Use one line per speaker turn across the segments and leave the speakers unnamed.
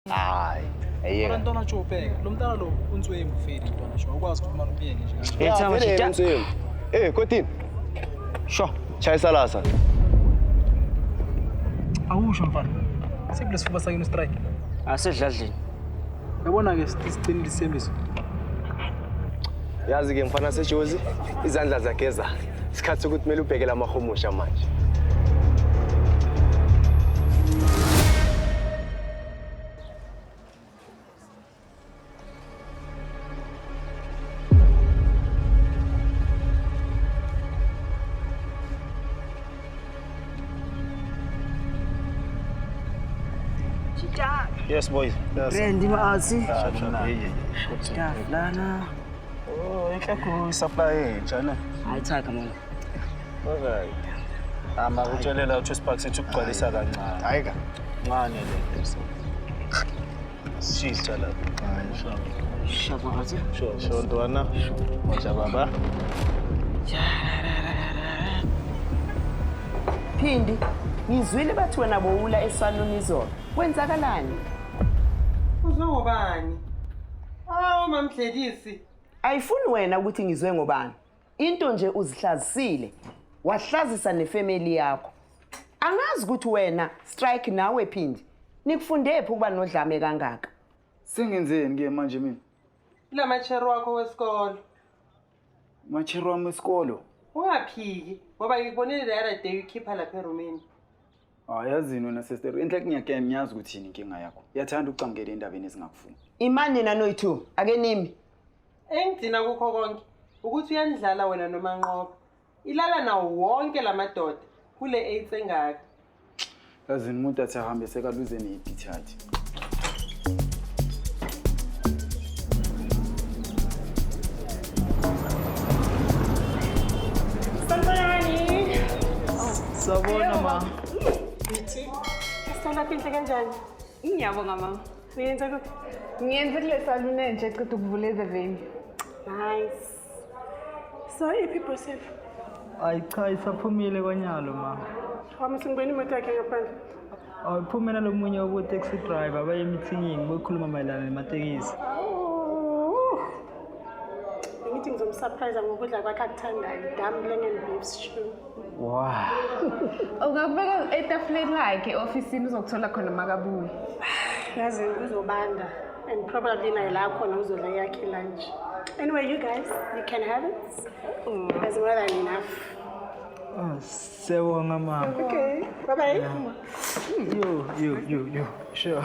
Hayi, ayeka.
Abantwana Jobheka, lo mntana lo uNtswemu ufeli ntwana sho. Awukwazi ukukhuluma nomyeke nje.
Ethama shita. Mswemu. Kotini. Sho, chaya salasa.
Awusho mfana. Sikulesifuba sakini strike.
Asedladleni.
Yabona ke sicinile isembiso.
Yazi ke mfana seJozi, izandla zakhe ezazi. Isikhathi sokuthi kumele ubhekela amahomusha manje.
Yes, boys.
Randy maasi.
Lana.
Oh, ikakho supply entsha ne.
Ayithaka mama.
Alright. Ama utshelela uthi Spark sithi ukugcwalisa kancane.
Hayi ka.
Ngane le. Shisa la. Inshallah.
Shabazi.
Sure, ntwana. Moja baba.
Phindi, ngizwile bathi wena bowula esaluni izolo. Kwenzakalani?
Uzongobani? Hawo mamdlelisi.
Ayifuni wena ukuthi ngizwe ngobani. Into nje uzihlazisile. Wahlazisa nefamily yakho. Angazi ukuthi wena strike nawe Phindi. Nikufundephi ukuba nodlame kangaka?
Sengenzeni ke manje mina?
La machero wakho wesikolo.
Machero wami wesikolo.
Ungaphiki ngoba ngikubonile the other day ukhipha lapha eroomini.
Yazini wena sister, enhle ngiyake ngiyazi ukuthi yini inkinga yakho. Yathanda ukucamukela endabeni ezingakufuni.
Imani nina noyithu, ake nimi.
Engidina kukho konke ukuthi uyandlala wena noma nqobo. Ilala nawo wonke lamadoda kule 8 engaka.
Yazini umuntu athi ahambe sekaluze neipithathi.
Sabona ma.
Sithola phinhle kanjani?
Ngiyabonga mama.
Uyenza kuphi?
Ngiyenze kule salon entsha eceda ukuvula ezeveni.
Nice. So people self.
Ayi cha isaphumile kwanyalo ma.
Wami singibona imoto yakhe ngaphandle.
Awuphumela lomunye obo taxi driver baye meetingini bokhuluma mayelana nematekisi.
Ngithi ngizomsurprise ngokudla kwakhe akuthandayo, dumpling and beef stew.
Wow.
Ungakubeka etafuleni lakhe ofisini uzokuthola khona makabuye.
Yazi kuzobanda and probably naye la khona uzodla yakhe lunch. Anyway, you guys, you can have it. That's more than enough.
Sewonga ma.
Okay, bye-bye.
You. Sure.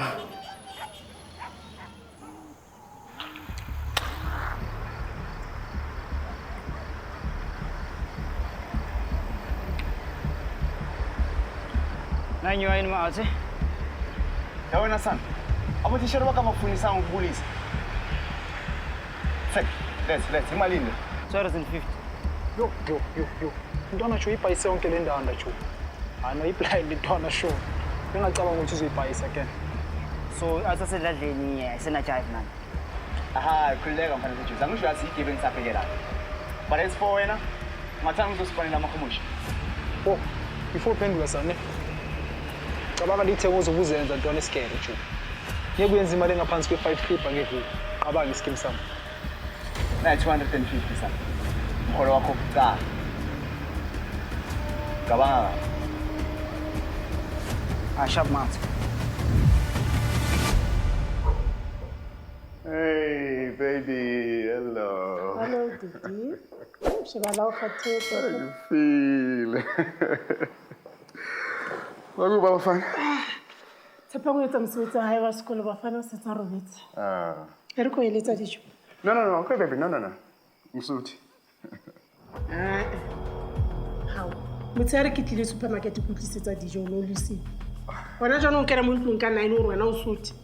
Nanyo yini maasi?
Yawena sana. Abotishela bakamafundisa ngokubulisa. Let's imalini.
250.
Yo. Ntwana sho ibhayise yonke le ndanda sho. Ano iblind ntwana sho. Ngingacabanga ukuthi uzoyibhayisa again.
So asasedladleni sena jive man.
Aha, khuleka mfana seJozi. Angisho yazi igibe ngisaphekela. But as for wena, ngathanga uzosipanela amahomusha.
Oh, before uphendula sana. Cabanga lithengo ozobuzenza ntwana esikele sho. Ngeke uyenza imali engaphansi kwe5 clip ngeviki. Qabanga iskim sami.
Na 250 sana. Mholo wakho kucala. Cabanga.
Ashap maasi.
Hey, baby. Hello.
Hello, Didi. Shibala ukhathethe.
How you feel? Wakuba bafana?
Tshepa ngwetsa mosebetsi wa hae wa sekolo bafana setsa robetse. E re ko eletsa dijo.
No. Okay, baby. No. Msuti.
How? Motsare ke tlile supermarket go tlisetsa dijo mo Lucy. Bona jana o kena mo ntlong ka 9 o rena o suti.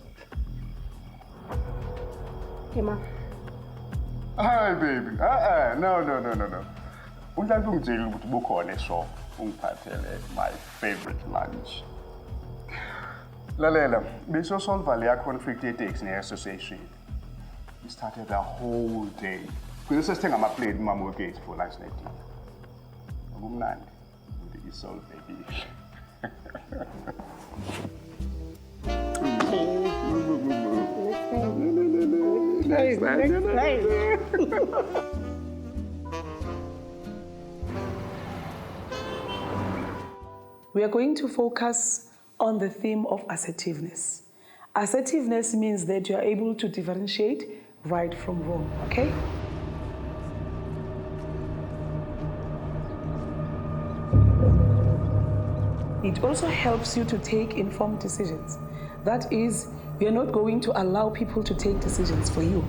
Kema.
Hi, baby. No. Unhlanhla ungitshela ukuthi bukhona shop ungiphathele my favorite lunch. Lalela, bese solve le conflict ethics ne-association. We started the whole day. Kuze sesithenga ama-plate mama wegate for lunch night. Ngumnandi. Solve baby.
We are going to focus on the theme of assertiveness. Assertiveness means that you are able to differentiate right from wrong, okay? It also helps you to take informed decisions. That is, we are not going to allow people to take decisions for you.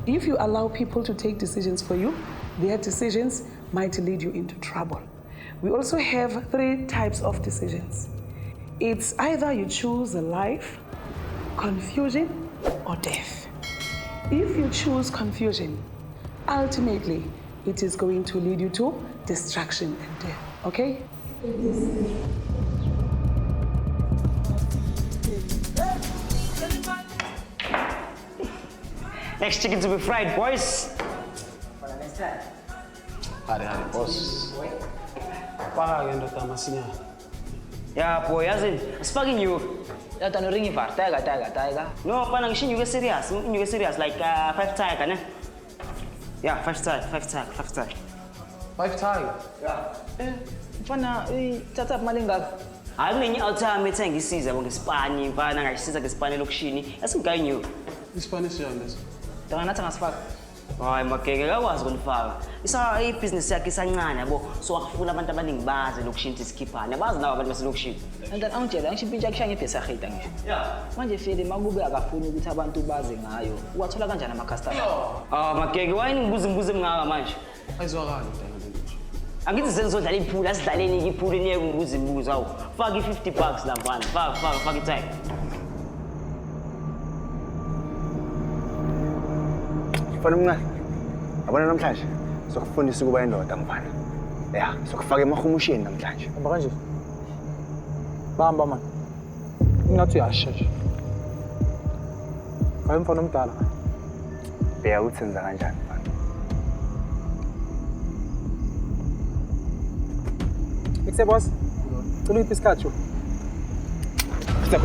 If you allow people to take decisions for you, their decisions might lead you into trouble. We also have 3 types of decisions. It's either you choose life, confusion, or death. If you choose confusion, ultimately, it is going to lead you to destruction and death, okay?
Next chicken to be fried, boys.
Hadi, boss. Paka ndoda masinya.
Yeah, boy, as in, sparking you.
Yata no ringi var, tiger.
No, pana ngishin you get serious, like 5 tiger, ne? Yeah, 5 tiger.
5 tiger? Yeah. Mfana, tata malinga.
Akulenye ultimate ngisiza ngespani, mfana ngasiza ngespani lokushini. Asingayi new.
Ispanish yalesi.
Nathi ngasifaka. Hayi makeke akwazi ukunifaka. Business yakhe isancane yabo. So akufuna abantu abaningi baze lokushintsha isikhiphane. Abazi nawo abantu baselokushini.
And then angitshela ngishipintsha kushaya ngebhesahita ngisho. Yeah. Manje fele makube akafuni ukuthi abantu baze ngayo. Uwathola kanjani ama customer?
Makeke wayini ngibuze mngaka manje.
Ayizwakala into.
Angithi senzodlala iphula asidlaleni iphula niye umbuzo awu. Faka $50 la mfana. Faka itime.
Mfana omncane. Yabona namhlanje sokufundisa ukuba indoda mfana. Yeah, sokufaka emahumusheni namhlanje.
Hamba kanje. Bamba man. Ingathi uyashesha. Hayi mfana omdala.
Bheka ukuthi senza kanjani mfana.
Ikse boss. Cela iphi isikhathi?
Check.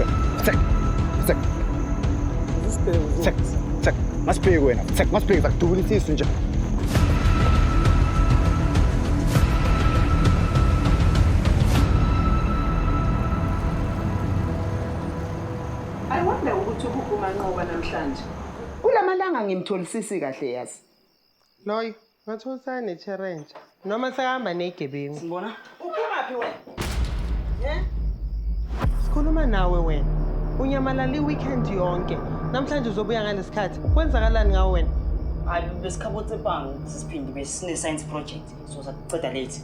Check. Masibheki wena. Check, masibheki zakudubula isisu nje.
I wonder ukuthi ukuphuma nqoba namhlanje. Kulamalanga ngimtholisisi kahle yazi.
Loyo, ngathi usane challenge. Noma sekahamba negebengu.
Sibona?
Uphumaphi wena?
Sikhuluma nawe wena. Unyamalala weekend yonke. Namhlanje uzobuya ngalesikhathi. Kwenzakalani ngawe wena?
Hayi besikhabothe ebhangi sisiphindi besine science project. So saceda late.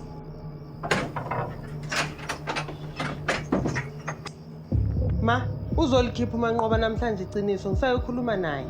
Ma, uzolikhipha umanqoba namhlanje iqiniso. Ngisayokhuluma naye.